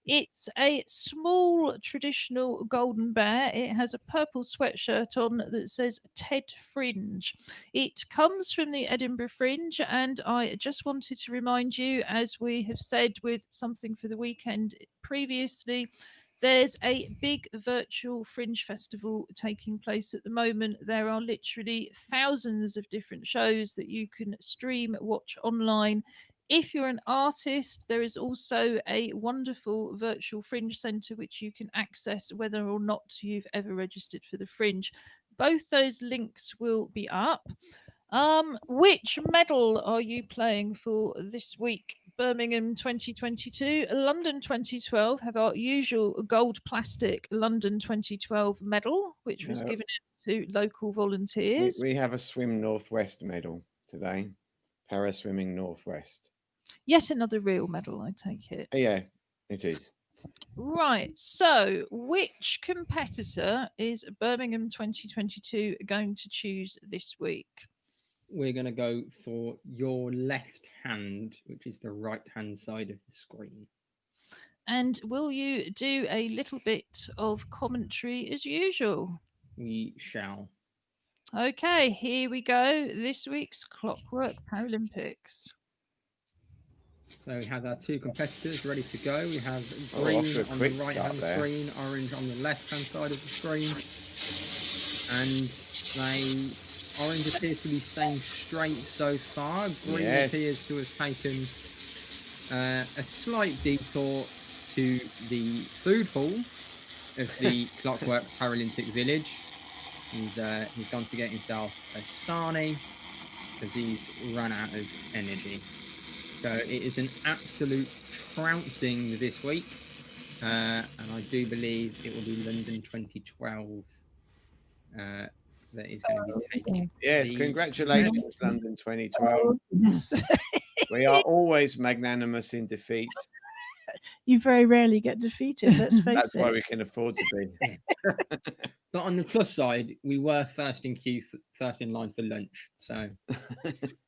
It's a small traditional golden bear. It has a purple sweatshirt on that says Ted Fringe. It comes from the Edinburgh Fringe, and I just wanted to remind you, as we have said with something for the weekend previously, there's a big virtual Fringe festival taking place at the moment. There are literally thousands of different shows that you can stream, watch online. If you're an artist, there is also a wonderful virtual Fringe Centre which you can access whether or not you've ever registered for the Fringe. Both those links will be up. Which medal are you playing for this week? Birmingham 2022, London 2012 have our usual gold plastic London 2012 medal, which was No. given to local volunteers. We have a Swim Northwest medal today. Para Swimming Northwest. Yet another real medal, I take it. Yeah, it is. Right. So, which competitor is Birmingham 2022 going to choose this week? We're going to go for your left hand, which is the right hand side of the screen. And will you do a little bit of commentary as usual? We shall. Okay, here we go. This week's Clockwork Paralympics. So we have our two competitors ready to go. We have Oh, green off to a on the quick right start hand there. screen, orange on the left hand side of the screen. And orange appears to be staying straight so far. Green Yes. appears to have taken a slight detour to the food hall of the Clockwork Paralympic Village. He's gone to get himself a sarnie because he's run out of energy. So it is an absolute trouncing this week, and I do believe it will be London 2012 that is going to be taking. Yes, the- congratulations, London 2012. Yes. We are always magnanimous in defeat. You very rarely get defeated, let's face That's it. why we can afford to be. But on the plus side, we were first in queue, first in line for lunch. So,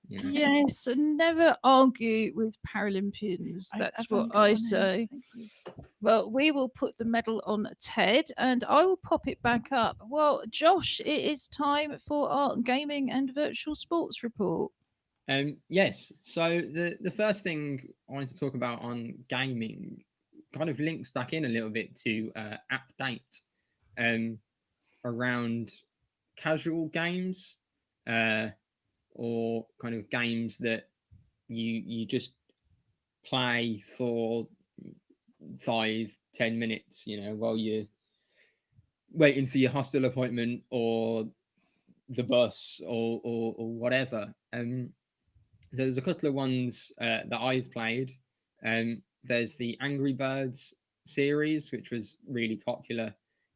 you know. Yes, and never argue with Paralympians. That's I've what only got I one hand, say. thank you. Well, we will put the medal on Ted and I will pop it back up. Well, Josh, it is time for our gaming and virtual sports report. Yes. So the first thing I wanted to talk about on gaming kind of links back in a little bit to update around casual games or kind of games that you just play for 5-10 minutes, while you're waiting for your hospital appointment or the bus or whatever. So there's a couple of ones that I've played. There's the Angry Birds series, which was really popular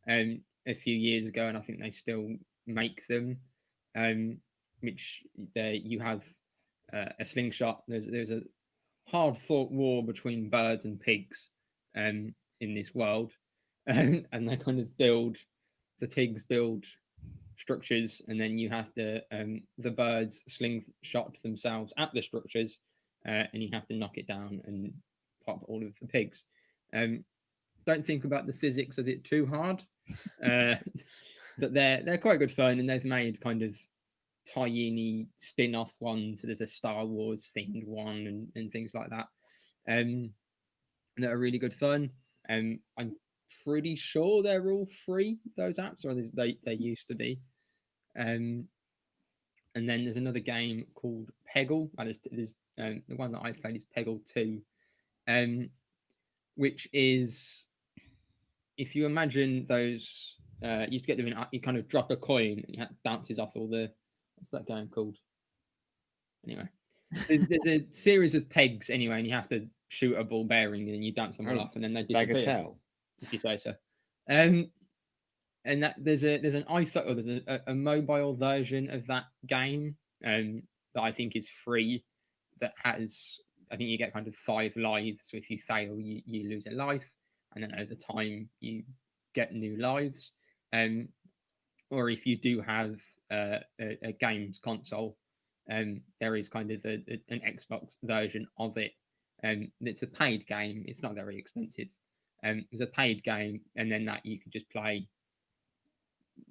a few years ago, and I think they still make them. which there you have a slingshot. There's a hard fought war between birds and pigs in this world, and they kind of the pigs build structures, and then you have the birds slingshot themselves at the structures, and you have to knock it down and pop all of the pigs. Don't think about the physics of it too hard, but they're quite good fun, and they've made kind of tiny spin-off ones. So there's a Star Wars themed one and things like that, that are really good fun. I'm pretty sure they're all free, those apps, or they used to be. And then there's another game called Peggle. There's the one that I've played is Peggle 2, which is, if you imagine those, you used to get them in, you kind of drop a coin and it bounces off all the, what's that game called? Anyway, there's a series of pegs anyway, and you have to shoot a ball bearing and then you dance them all off and then they disappear. Bagatelle. If you say so. And that there's an iPhone, or there's a mobile version of that game that I think is free, that has, I think you get kind of 5 lives. So if you fail, you lose a life, and then over time you get new lives. Or if you do have a games console, there is kind of an Xbox version of it. It's a paid game. It's not very expensive. It's a paid game, and then that you can just play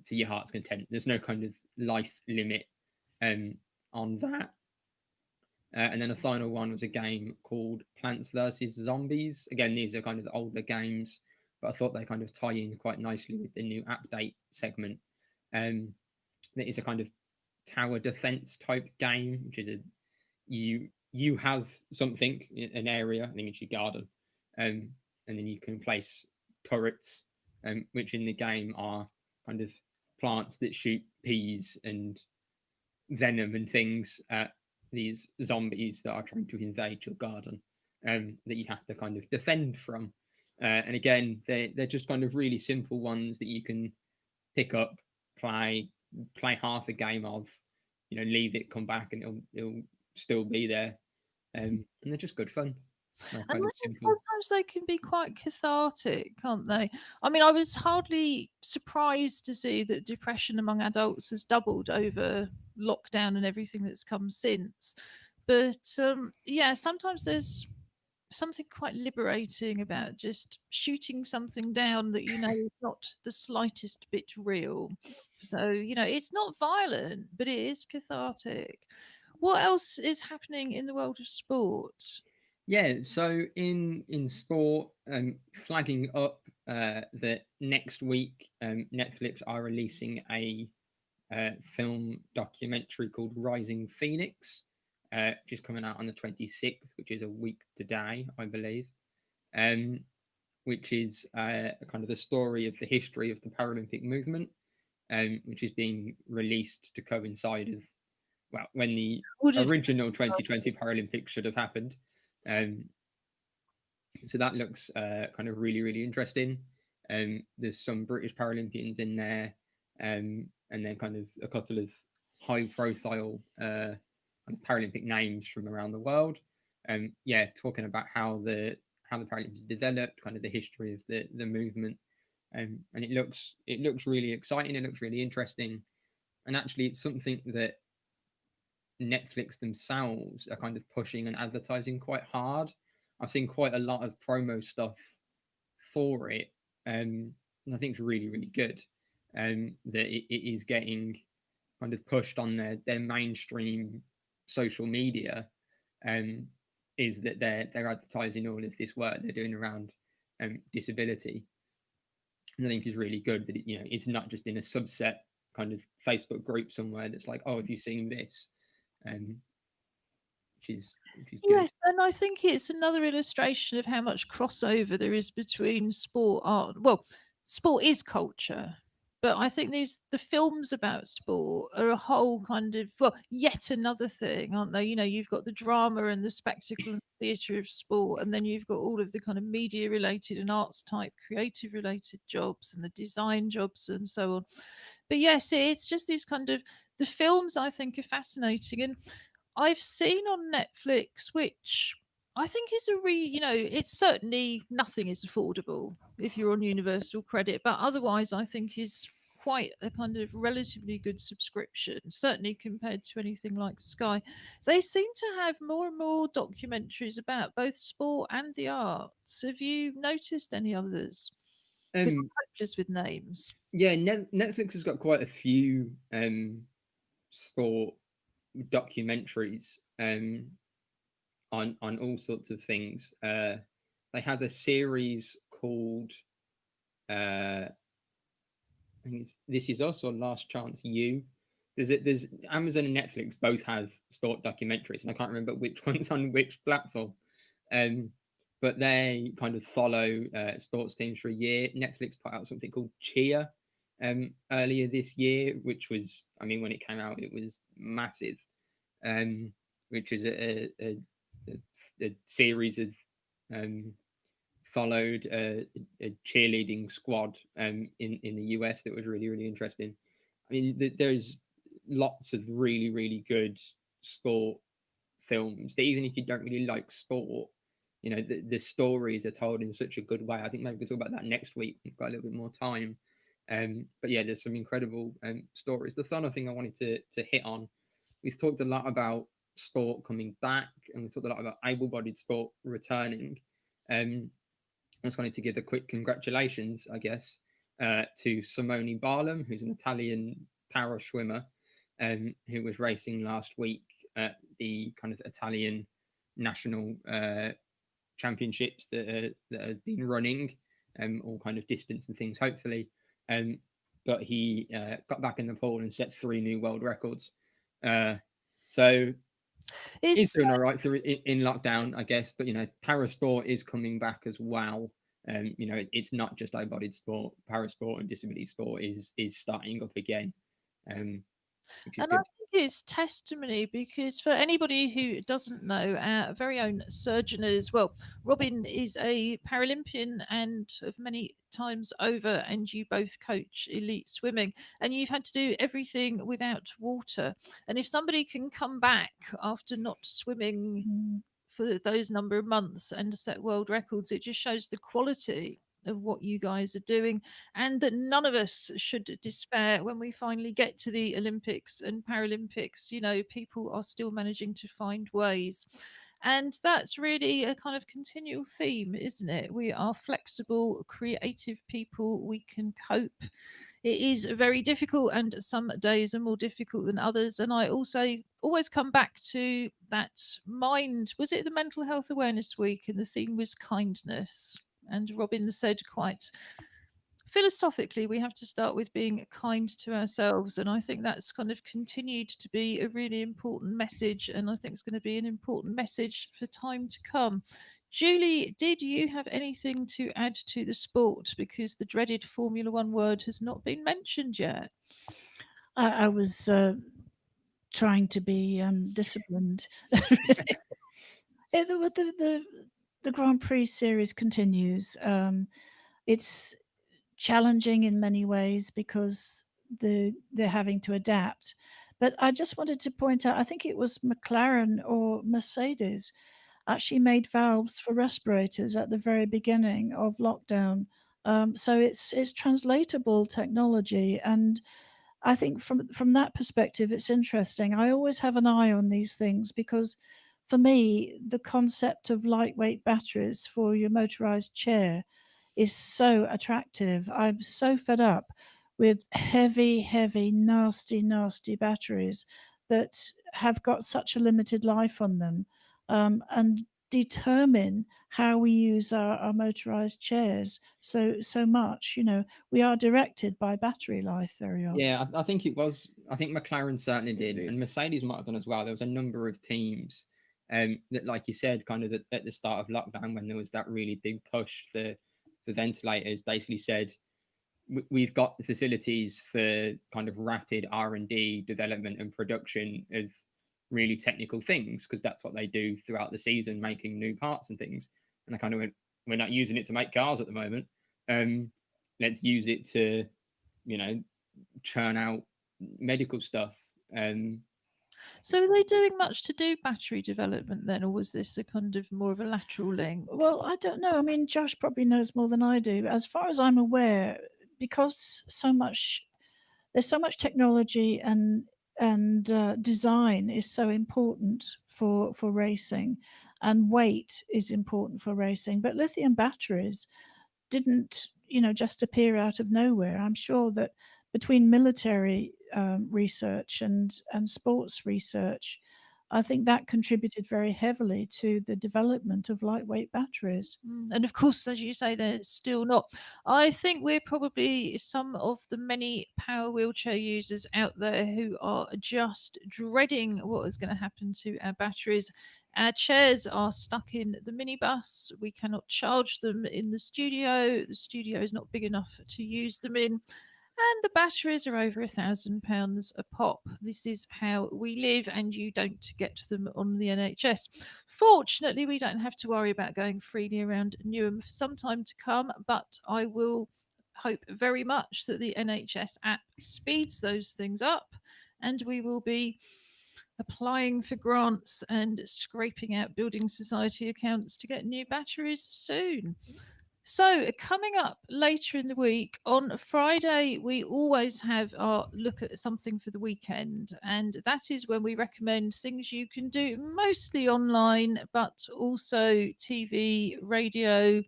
to your heart's content. There's no kind of life limit on that. And then the final one was a game called Plants vs Zombies. Again, these are kind of the older games, but I thought they kind of tie in quite nicely with the new update segment. That is a kind of tower defense type game, which is you have something, an area, I think it's your garden, and then you can place turrets, which in the game are kind of plants that shoot peas and venom and things at these zombies that are trying to invade your garden, that you have to kind of defend from. And again, they're just kind of really simple ones that you can pick up, play half a game of, leave it, come back, and it'll still be there. And they're just good fun. And I think sometimes they can be quite cathartic, can't they? I mean, I was hardly surprised to see that depression among adults has doubled over lockdown and everything that's come since. But yeah, sometimes there's something quite liberating about just shooting something down that is not the slightest bit real. So, it's not violent, but it is cathartic. What else is happening in the world of sport? Yeah, so in sport, flagging up that next week Netflix are releasing a film documentary called Rising Phoenix, which is coming out on the 26th, which is a week today, I believe, which is kind of the story of the history of the Paralympic movement, which is being released to coincide with, well, when the original 2020 Paralympics should have happened. So that looks kind of really, really interesting. There's some British Paralympians in there, and then kind of a couple of high-profile Paralympic names from around the world. Yeah, talking about how the Paralympics developed, kind of the history of the movement, and it looks really exciting. It looks really interesting, and actually, it's something that Netflix themselves are kind of pushing and advertising quite hard. I've seen quite a lot of promo stuff for it, and I think it's really, really good. That it is getting kind of pushed on their mainstream social media, is that they're advertising all of this work they're doing around disability. And I think is really good that it's not just in a subset kind of Facebook group somewhere that's like, oh, have you seen this? Which is good. Yes, and I think it's another illustration of how much crossover there is between sport, art. Well, sport is culture, but I think the films about sport are a whole kind of, well, yet another thing, aren't they? You've got the drama and the spectacle and theatre of sport, and then you've got all of the kind of media related and arts type creative related jobs and the design jobs and so on. But yes, it's just these kind of The films I think are fascinating, and I've seen on Netflix, which I think is it's certainly nothing is affordable if you're on Universal Credit, but otherwise I think is quite a kind of relatively good subscription, certainly compared to anything like Sky. They seem to have more and more documentaries about both sport and the arts. Have you noticed any others? Because I'm Um, hopeless with names. yeah, Netflix has got quite a few sport documentaries on all sorts of things. They have a series called I think it's This Is Us or Last Chance You. There's Amazon and Netflix both have sport documentaries, and I can't remember which one's on which platform. Um, but they kind of follow sports teams for a year. Netflix put out something called Cheer earlier this year, which was, I mean, when it came out, it was massive. Which is a series of followed a cheerleading squad in the US that was really, really interesting. I mean, there's lots of really, really good sport films that even if you don't really like sport, the stories are told in such a good way. I think maybe we'll talk about that next week. We've got a little bit more time. But yeah, there's some incredible stories. The final thing I wanted to hit on, we've talked a lot about sport coming back, and we've talked a lot about able-bodied sport returning. I just wanted to give a quick congratulations, I guess, to Simone Barlam, who's an Italian para swimmer, who was racing last week at the kind of Italian national championships that have been running, all kind of distance and things, hopefully. But he got back in the pool and set 3 new world records. So he's It's doing all right through in lockdown, I guess. But para sport is coming back as well. It's not just able-bodied sport. Para sport and disability sport is starting up again, which is And I good. think it's testimony because for anybody who doesn't know, our very own surgeon as well, Robin is a Paralympian and of many times over, and you both coach elite swimming, and you've had to do everything without water. And if somebody can come back after not swimming Mm. for those number of months and set world records, it just shows the quality of what you guys are doing, and that none of us should despair when we finally get to the Olympics and Paralympics. People are still managing to find ways. And that's really a kind of continual theme, isn't it? We are flexible, creative people. We can cope. It is very difficult, and some days are more difficult than others. And I also always come back to that mind. Was it the Mental Health Awareness Week? And the theme was kindness. And Robin said quite philosophically, we have to start with being kind to ourselves. And I think that's kind of continued to be a really important message. And I think it's going to be an important message for time to come. Julie, did you have anything to add to the sport? Because the dreaded Formula One word has not been mentioned yet. I was trying to be disciplined. The Grand Prix series continues. It's challenging in many ways because they're having to adapt. But I just wanted to point out, I think it was McLaren or Mercedes actually made valves for respirators at the very beginning of lockdown. So it's translatable technology, and I think from that perspective, it's interesting. I always have an eye on these things because, for me, the concept of lightweight batteries for your motorized chair is so attractive. I'm so fed up with heavy, nasty, nasty batteries that have got such a limited life on them, and determine how we use our motorized chairs so much. We are directed by battery life very often. Yeah, I think it was. I think McLaren certainly did, Indeed. and Mercedes might have done as well. There was a number of teams that, like you said, kind of at the start of lockdown, when there was that really big push for ventilators, basically said we've got the facilities for kind of rapid R&D development and production of really technical things, because that's what they do throughout the season, making new parts and things. And I kind of went, we're not using it to make cars at the moment. Let's use it to, churn out medical stuff. Um, So, are they doing much to do battery development then, or was this a kind of more of a lateral link? Well, I don't know. I mean, Josh probably knows more than I do. As far as I'm aware, because there's so much technology and design is so important for racing, and weight is important for racing. But lithium batteries didn't, just appear out of nowhere. I'm sure that between military research and sports research, I think that contributed very heavily to the development of lightweight batteries. And of course, as you say, they're still not. I think we're probably some of the many power wheelchair users out there who are just dreading what is going to happen to our batteries. Our chairs are stuck in the minibus. We cannot charge them in the studio. The studio is not big enough to use them in. And the batteries are over £1,000 a pop. This is how we live, and you don't get them on the NHS. Fortunately, we don't have to worry about going freely around Newham for some time to come, but I will hope very much that the NHS app speeds those things up and we will be applying for grants and scraping out building society accounts to get new batteries soon. So, coming up later in the week on Friday, we always have our look at something for the weekend, and that is when we recommend things you can do mostly online, but also TV, radio.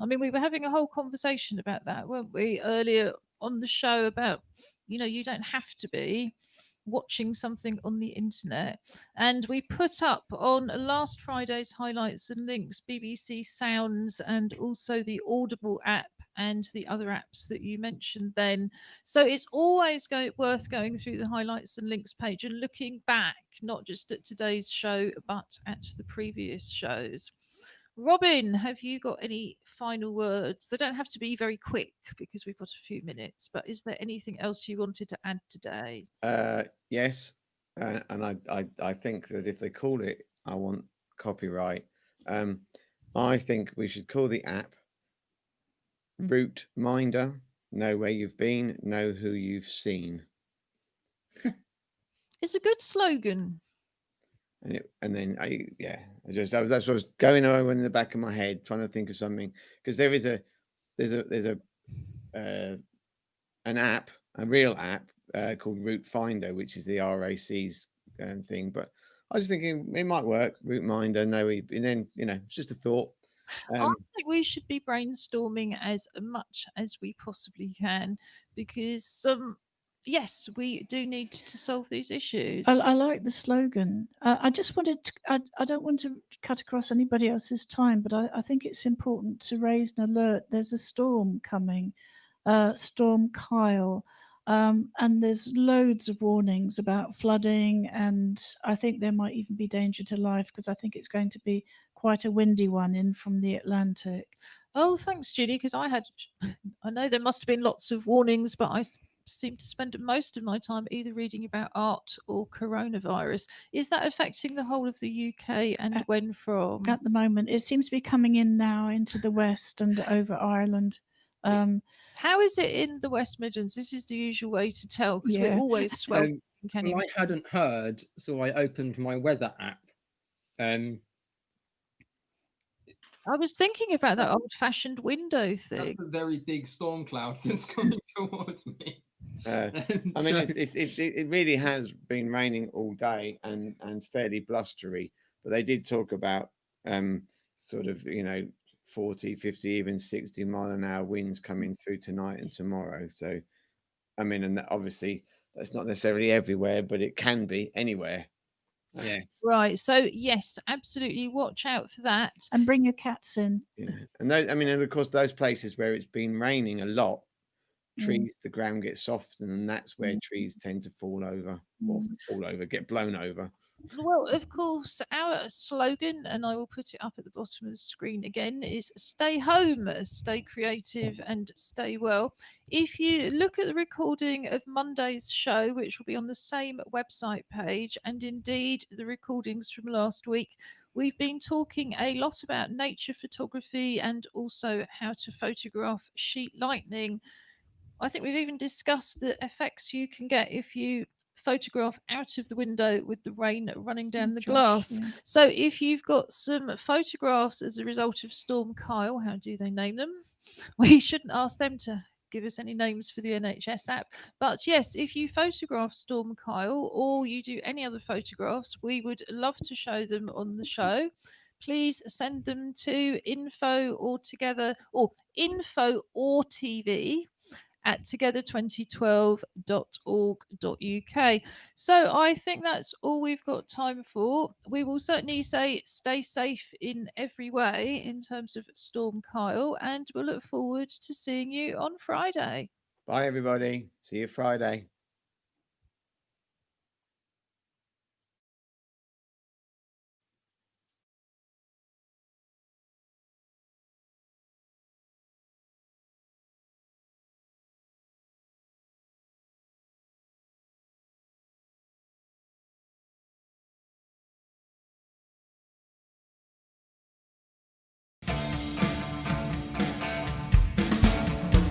I mean, we were having a whole conversation about that, weren't we, earlier on the show about, you don't have to be watching something on the internet. And we put up on last Friday's highlights and links BBC Sounds and also the Audible app and the other apps that you mentioned then. So it's always worth going through the highlights and links page and looking back, not just at today's show, but at the previous shows. Robin, have you got any final words? They don't have to be very quick because we've got a few minutes, but is there anything else you wanted to add today? Yes, and I think that if they call it, I want copyright. I think we should call the app Route Minder. Know where you've been, know who you've seen. It's a good slogan. And then that's what I was going over in the back of my head, trying to think of something, because there's an app, a real app called Route Finder, which is the RAC's thing. But I was thinking it might work. Route Minder, and then it's just a thought. I think we should be brainstorming as much as we possibly can because yes, we do need to solve these issues. I like the slogan. I just wanted to, I don't want to cut across anybody else's time, but I think it's important to raise an alert. There's a storm coming, Storm Kyle. And there's loads of warnings about flooding, and I think there might even be danger to life because I think it's going to be quite a windy one in from the Atlantic. Oh, thanks, Judy, because I know there must have been lots of warnings, but I seem to spend most of my time either reading about art or coronavirus. Is that affecting the whole of the UK and when from? At the moment, it seems to be coming in now into the west and over Ireland. How is it in the West Midlands? This is the usual way to tell because we're always sweltering. Well, I hadn't heard, so I opened my weather app. I was thinking about that old-fashioned window thing. That's a very big storm cloud that's coming towards me. I mean, it really has been raining all day and fairly blustery, but they did talk about sort of 40, 50, even 60-mile-an-hour winds coming through tonight and tomorrow. So, I mean, and obviously that's not necessarily everywhere, but it can be anywhere. Yes. Right. So yes, absolutely. Watch out for that. And bring your cats in. Yeah. And of course, those places where it's been raining a lot, trees, the ground gets soft, and that's where trees tend to fall over, get blown over. Well, of course, our slogan, and I will put it up at the bottom of the screen again, is stay home, stay creative, and stay well. If you look at the recording of Monday's show, which will be on the same website page, and indeed the recordings from last week, we've been talking a lot about nature photography and also how to photograph sheet lightning. I think we've even discussed the effects you can get if you photograph out of the window with the rain running down the Josh, glass. yeah. So if you've got some photographs as a result of Storm Kyle, how do they name them? We shouldn't ask them to give us any names for the NHS app. But yes, if you photograph Storm Kyle or you do any other photographs, we would love to show them on the show. Please send them to info or TV at together2012.org.uk. So I think that's all we've got time for. We will certainly say stay safe in every way in terms of Storm Kyle, and we'll look forward to seeing you on Friday. Bye, everybody. See you Friday.